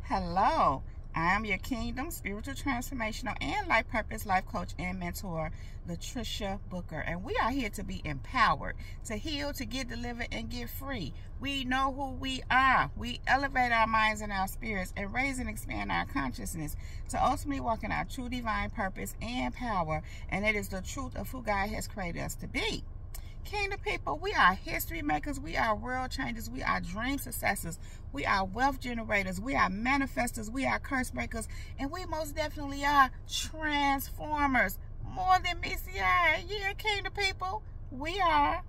Hello, I am your Kingdom Spiritual Transformational and Life Purpose Life Coach and Mentor, Latricia Booker. And we are here to be empowered, to heal, to get delivered, and get free. We know who we are. We elevate our minds and our spirits and raise and expand our consciousness to ultimately walk in our true divine purpose and power. And it is the truth of who God has created us to be. Kingdom people, we are history makers, we are world changers, we are dream successors, we are wealth generators, we are manifestors, we are curse breakers, and we most definitely are transformers. More than MCI. Yeah, Kingdom people, we are.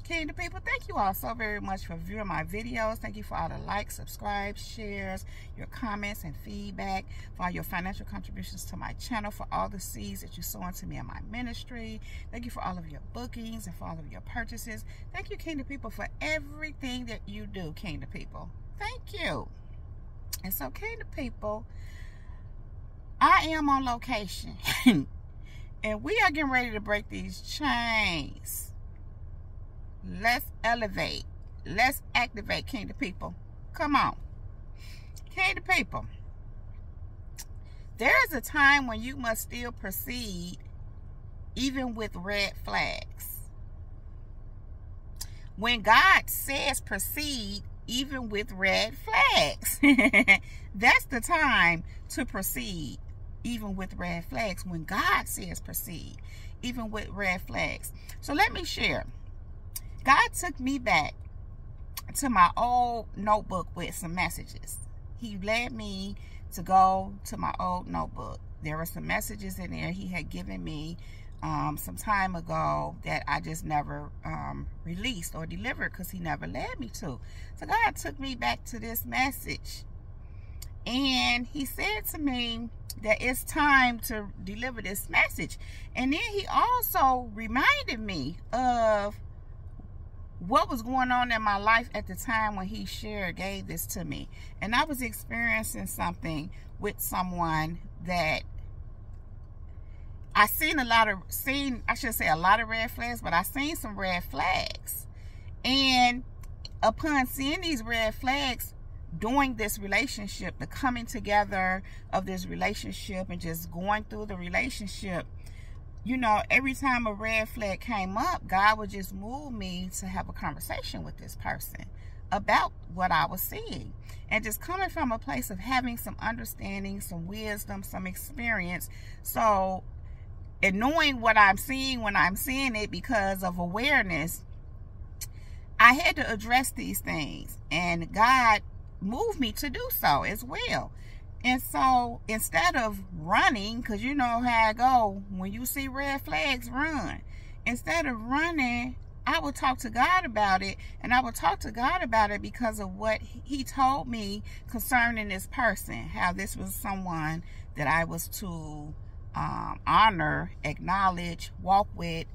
Kingdom people, thank you all so very much for viewing my videos. Thank you for all the likes, subscribes, shares, your comments and feedback, for all your financial contributions to my channel, for all the seeds that you sow into me in my ministry. Thank you for all of your bookings and for all of your purchases. Thank you, Kingdom people, for everything that you do, Kingdom people. Thank you. And so, Kingdom people, I am on location. And we are getting ready to break these chains. Let's elevate. Let's activate, Kingdom people. Come on. Kingdom people. There is a time when you must still proceed even with red flags. When God says proceed even with red flags. That's the time to proceed even with red flags. When God says proceed even with red flags. So let me share. God took me back to my old notebook with some messages. He led me to go to my old notebook. There were some messages in there he had given me some time ago that I just never released or delivered because he never led me to. So God took me back to this message. And he said to me that it's time to deliver this message. And then he also reminded me of what was going on in my life at the time when he gave this to me. And I was experiencing something with someone that I seen a lot of red flags, but I seen some red flags. And upon seeing these red flags during this relationship, the coming together of this relationship and just going through the relationship, you know, every time a red flag came up, God would just move me to have a conversation with this person about what I was seeing. And just coming from a place of having some understanding, some wisdom, some experience. So, and knowing what I'm seeing when I'm seeing it because of awareness, I had to address these things. And God moved me to do so as well. And so instead of running, because you know how I go, when you see red flags, run. Instead of running, I would talk to God about it. And I would talk to God about it because of what he told me concerning this person. How this was someone that I was to honor, acknowledge, walk with.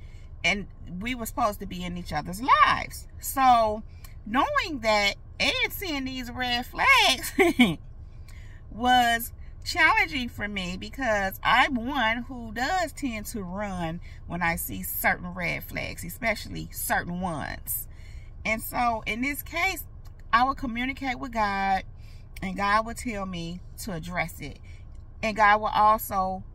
And we were supposed to be in each other's lives. So knowing that and seeing these red flags was challenging for me because I'm one who does tend to run when I see certain red flags, especially certain ones. And so in this case, I would communicate with God and God would tell me to address it. And God will also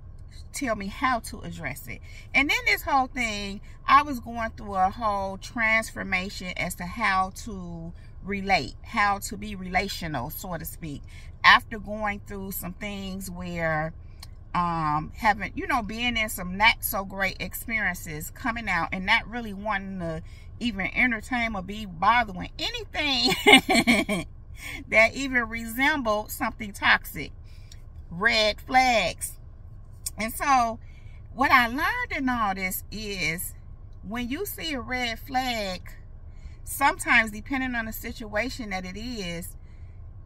tell me how to address it. And then this whole thing, I was going through a whole transformation as to how to relate, how to be relational, so to speak, after going through some things where having, you know, being in some not so great experiences, coming out and not really wanting to even entertain or be bothered with anything that even resembled something toxic. Red flags. And so what I learned in all this is when you see a red flag, sometimes depending on the situation that it is,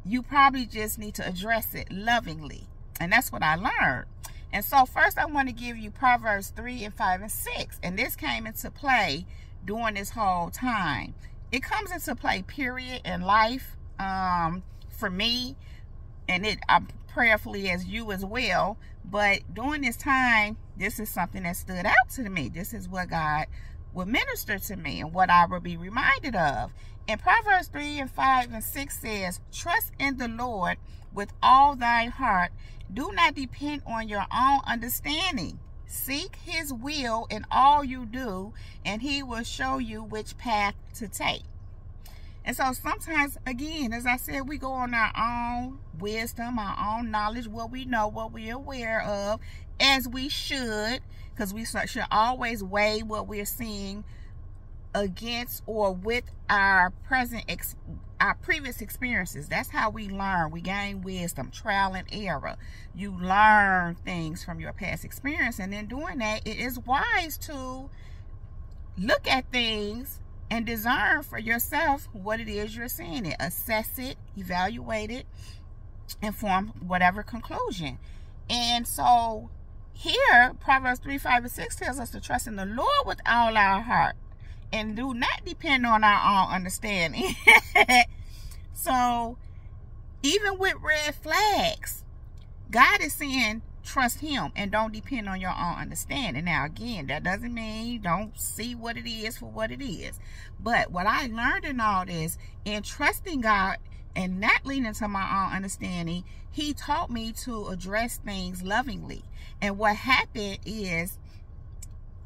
you probably just need to address it lovingly. And that's what I learned. And so first I want to give you Proverbs 3 and 5 and 6. And this came into play during this whole time. It comes into play, period, in life for me. And I'm prayerfully as you as well. But during this time, this is something that stood out to me. This is what God will minister to me and what I will be reminded of. And Proverbs 3:5-6 says, trust in the Lord with all thy heart. Do not depend on your own understanding. Seek his will in all you do, and he will show you which path to take. And so sometimes, again, as I said, we go on our own wisdom, our own knowledge, what we know, what we're aware of, as we should, because we should always weigh what we're seeing against or with our previous experiences. That's how we learn. We gain wisdom, trial and error. You learn things from your past experience, and in doing that, it is wise to look at things and discern for yourself what it is you're seeing. It, assess it, evaluate it, and form whatever conclusion. And so here, Proverbs 3:5-6 tells us to trust in the Lord with all our heart and do not depend on our own understanding. So even with red flags, God is saying trust him and don't depend on your own understanding. Now again, that doesn't mean don't see what it is for what it is. But what I learned in all this, in trusting God and not leaning to my own understanding, he taught me to address things lovingly. And what happened is,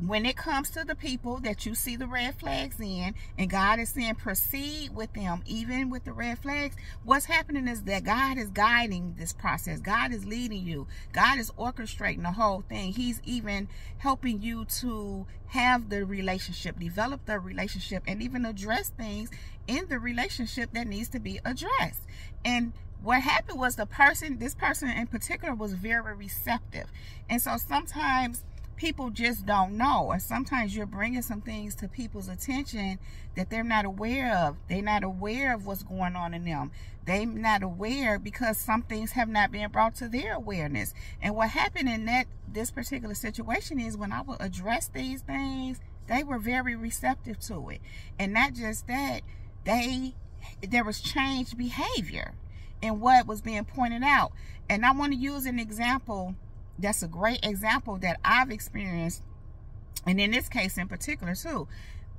when it comes to the people that you see the red flags in, and God is saying proceed with them, even with the red flags, what's happening is that God is guiding this process. God is leading you. God is orchestrating the whole thing. He's even helping you to have the relationship, develop the relationship, and even address things in the relationship that needs to be addressed. And what happened was this person in particular was very receptive. And so sometimes people just don't know, or sometimes you're bringing some things to people's attention that they're not aware of. They're not aware of what's going on in them. They're not aware because some things have not been brought to their awareness. And what happened in this particular situation is, when I would address these things, they were very receptive to it. And not just that, there was changed behavior in what was being pointed out. And I want to use an example that's a great example that I've experienced, and in this case in particular too.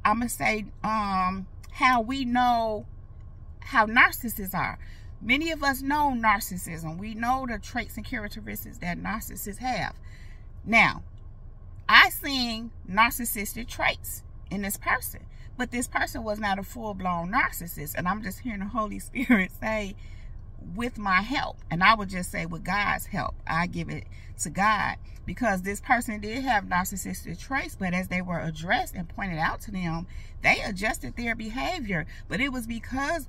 I'm gonna say how we know how narcissists are. Many of us know narcissism. We know the traits and characteristics that narcissists have. Now, I seen narcissistic traits in this person, but this person was not a full-blown narcissist. And I'm just hearing the Holy Spirit say, with my help, and I would just say with God's help, I give it to God, because this person did have narcissistic traits, but as they were addressed and pointed out to them, they adjusted their behavior. But it was because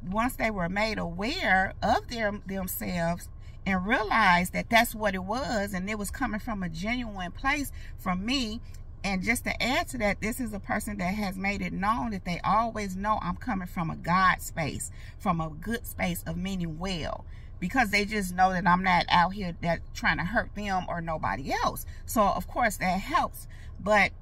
once they were made aware of themselves and realized that that's what it was, and it was coming from a genuine place from me. And just to add to that, this is a person that has made it known that they always know I'm coming from a God space, from a good space of meaning well, because they just know that I'm not out here trying to hurt them or nobody else. So of course that helps. But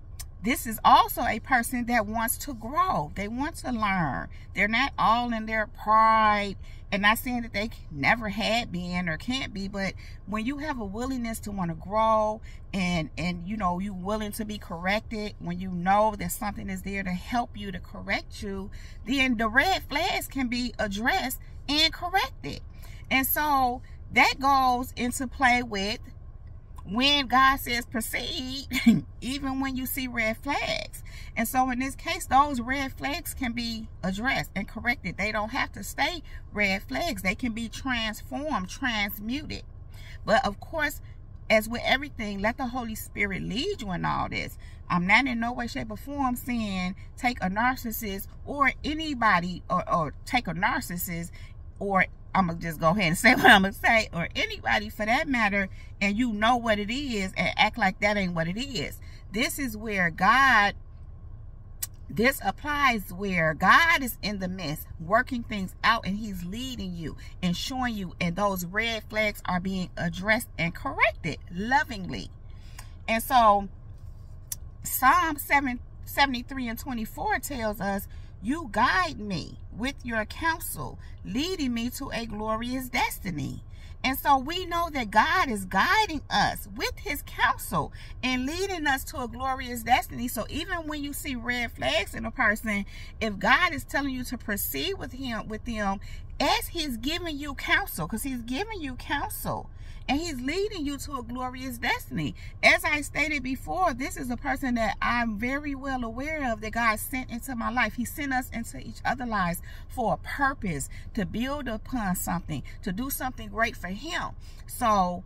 this is also a person that wants to grow. They want to learn. They're not all in their pride. And not saying that they never had been or can't be, but when you have a willingness to want to grow and you know, you willing to be corrected, when you know that something is there to help you, to correct you, then the red flags can be addressed and corrected. And so that goes into play with when God says proceed, even when you see red flags. And so in this case, those red flags can be addressed and corrected. They don't have to stay red flags. They can be transformed, transmuted. But of course, as with everything, let the Holy Spirit lead you in all this. I'm not in no way, shape, or form saying take a narcissist or anybody, or take a narcissist, or I'm going to just go ahead and say what I'm going to say, or anybody for that matter, and you know what it is and act like that ain't what it is. This is where this applies where God is in the midst, working things out, and he's leading you and showing you, and those red flags are being addressed and corrected lovingly. And so Psalm 73:24 tells us, you guide me with your counsel, leading me to a glorious destiny. And so we know that God is guiding us with his counsel and leading us to a glorious destiny. So even when you see red flags in a person, if God is telling you to proceed with them, as he's giving you counsel, because he's giving you counsel, and he's leading you to a glorious destiny. As I stated before, this is a person that I'm very well aware of that God sent into my life. He sent us into each other's lives for a purpose, to build upon something, to do something great for him. So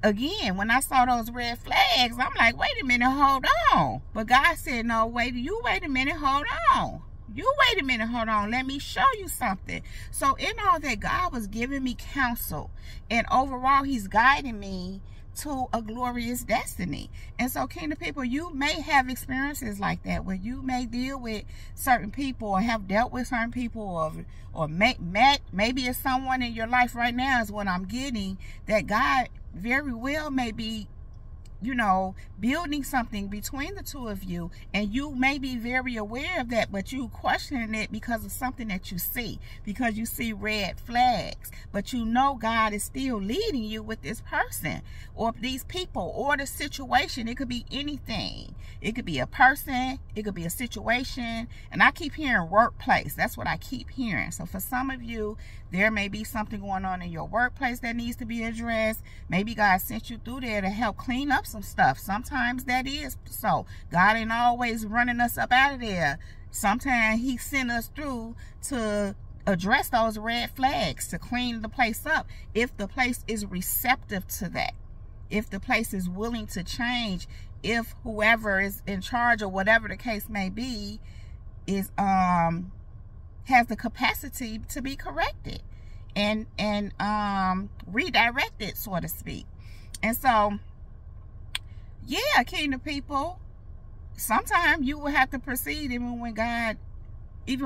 again, when I saw those red flags, I'm like, wait a minute, hold on. But God said, no, wait a minute, hold on. You wait a minute, hold on. Let me show you something. So in all that, God was giving me counsel. And overall, he's guiding me to a glorious destiny. And so, kingdom people, you may have experiences like that where you may deal with certain people or have dealt with certain people, or maybe it's someone in your life right now is what I'm getting, that God very well may be, you know, building something between the two of you, and you may be very aware of that, but you questioning it because of something that you see, because you see red flags. But you know God is still leading you with this person or these people or the situation. It could be anything. It could be a person, it could be a situation, and I keep hearing workplace. That's what I keep hearing. So for some of you, there may be something going on in your workplace that needs to be addressed. Maybe God sent you through there to help clean up some stuff. Sometimes that is so. God ain't always running us up out of there. Sometimes he sent us through to address those red flags, to clean the place up, if the place is receptive to that, if the place is willing to change, if whoever is in charge or whatever the case may be is has the capacity to be corrected and redirected, so to speak. And so, yeah, kingdom people, sometimes you will have to proceed even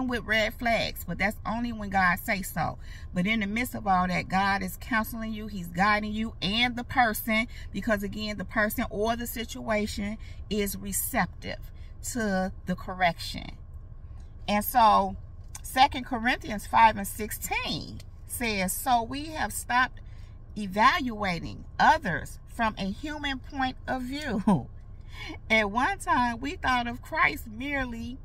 with red flags, but that's only when God says so. But in the midst of all that, God is counseling you, he's guiding you and the person, because again, the person or the situation is receptive to the correction. And so 2 Corinthians 5:16 says, so we have stopped evaluating others from a human point of view. At one time, we thought of Christ merely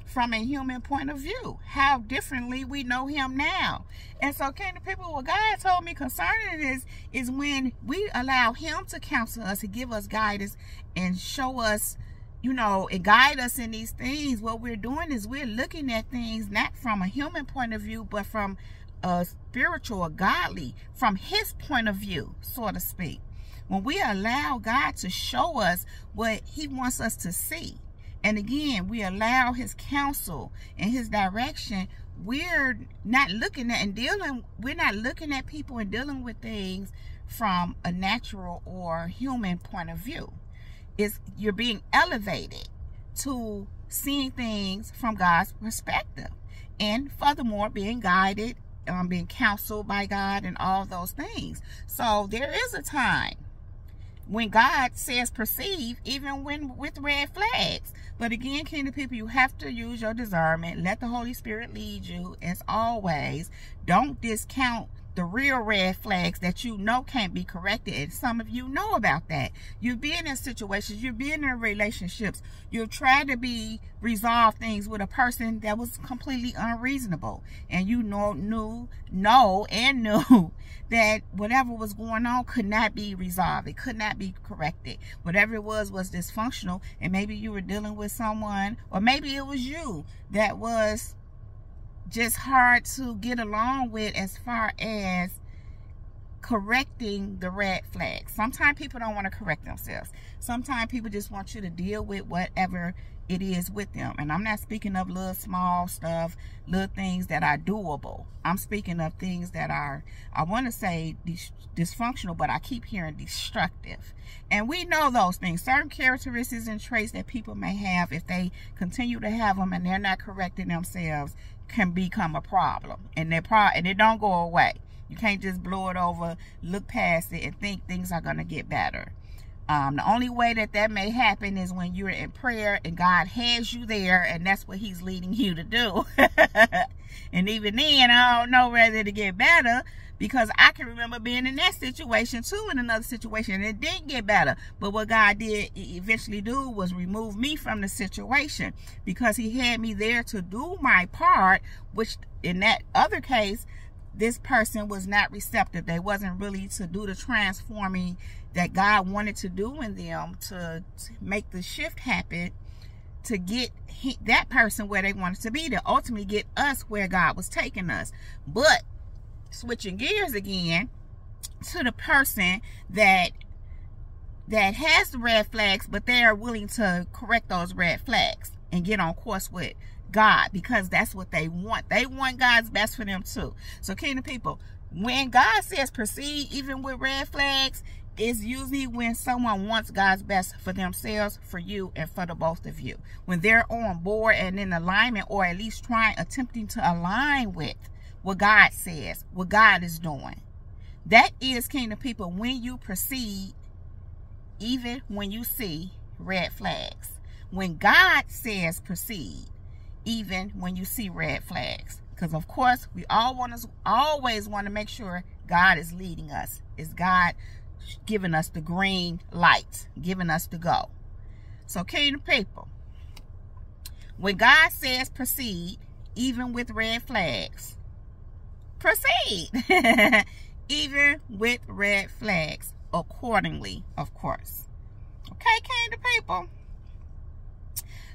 from a human point of view. How differently we know him now. And so, kingdom people, what God told me concerning this is when we allow him to counsel us, to give us guidance and show us, you know, and guide us in these things, what we're doing is we're looking at things not from a human point of view, but from a spiritual or godly, from his point of view, so to speak. When we allow God to show us what he wants us to see, and again, we allow his counsel and his direction, we're not looking at people and dealing with things from a natural or human point of view. You're being elevated to seeing things from God's perspective, and furthermore being guided, being counseled by God and all those things. So there is a time when God says proceed, even when with red flags. But again, kingdom people, you have to use your discernment. Let the Holy Spirit lead you as always. Don't discount the real red flags that you know can't be corrected. And some of you know about that. You've been in situations, you've been in relationships, you've tried to resolve things with a person that was completely unreasonable. And you knew that whatever was going on could not be resolved. It could not be corrected. Whatever it was dysfunctional. And maybe you were dealing with someone, or maybe it was you that was just hard to get along with as far as correcting the red flags. Sometimes people don't want to correct themselves. Sometimes people just want you to deal with whatever it is with them. And I'm not speaking of little small stuff, little things that are doable. I'm speaking of things that are, I want to say dysfunctional, but I keep hearing destructive. And we know those things. Certain characteristics and traits that people may have, if they continue to have them and they're not correcting themselves, can become a problem. And it don't go away. You can't just blow it over, look past it, and think things are going to get better. The only way that may happen is when you're in prayer and God has you there, and that's what he's leading you to do. And even then, I don't know whether to get better, Because I can remember being in that situation too, in another situation, and it didn't get better. But what God did eventually do was remove me from the situation, because he had me there to do my part, which in that other case, this person was not receptive. They wasn't really to do the transforming that God wanted to do in them, to make the shift happen, to get that person where they wanted to be, to ultimately get us where God was taking us. But switching gears again to the person that has the red flags, but they are willing to correct those red flags and get on course with God, because that's what they want. They want God's best for them too. So kingdom people, when God says proceed even with red flags, it's usually when someone wants God's best for themselves, for you, and for the both of you. When they're on board and in alignment, or at least attempting to align with what God says, what God is doing. That is, kingdom people, when you proceed even when you see red flags. When God says proceed even when you see red flags. Because of course, we always want to make sure God is leading us. Is God giving us the green light, giving us the go? So kingdom people, when God says proceed even with red flags, proceed even with red flags accordingly, of course. Okay, kingdom people?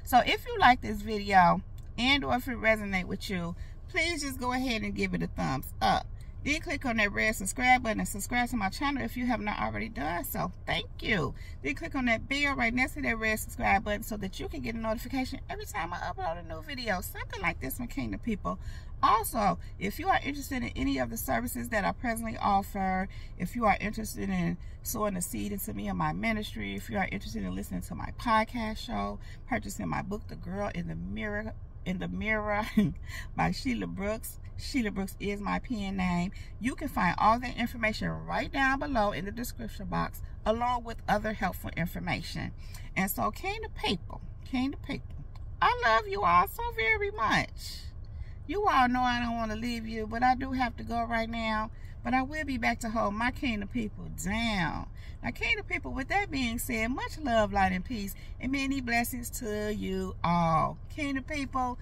So if you like this video, and or if it resonates with you, please just go ahead and give it a thumbs up. Then click on that red subscribe button and subscribe to my channel if you have not already done so. Thank you. Then click on that bell right next to that red subscribe button so that you can get a notification every time I upload a new video. Something like this one, kingdom people. Also, if you are interested in any of the services that I presently offer, if you are interested in sowing a seed into me and my ministry, if you are interested in listening to my podcast show, purchasing my book, The Girl in the Mirror by Sheila Brooks. Sheila Brooks is my pen name. You can find all that information right down below in the description box, along with other helpful information. And so, kingdom people, I love you all so very much. You all know I don't want to leave you, but I do have to go right now. But I will be back to hold my kingdom people down. Now, kingdom people, with that being said, much love, light, and peace, and many blessings to you all. Kingdom people,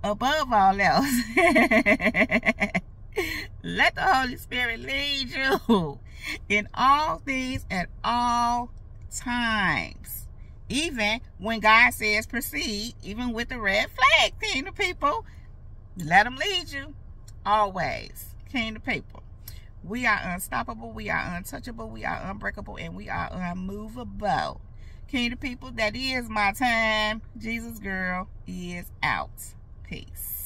above all else, let the Holy Spirit lead you in all things at all times. Even when God says proceed, even with the red flag, kingdom people, let him lead you always. Kingdom people, we are unstoppable, we are untouchable, we are unbreakable, and we are unmovable. Kingdom people, that is my time. Jesus girl is out. Peace.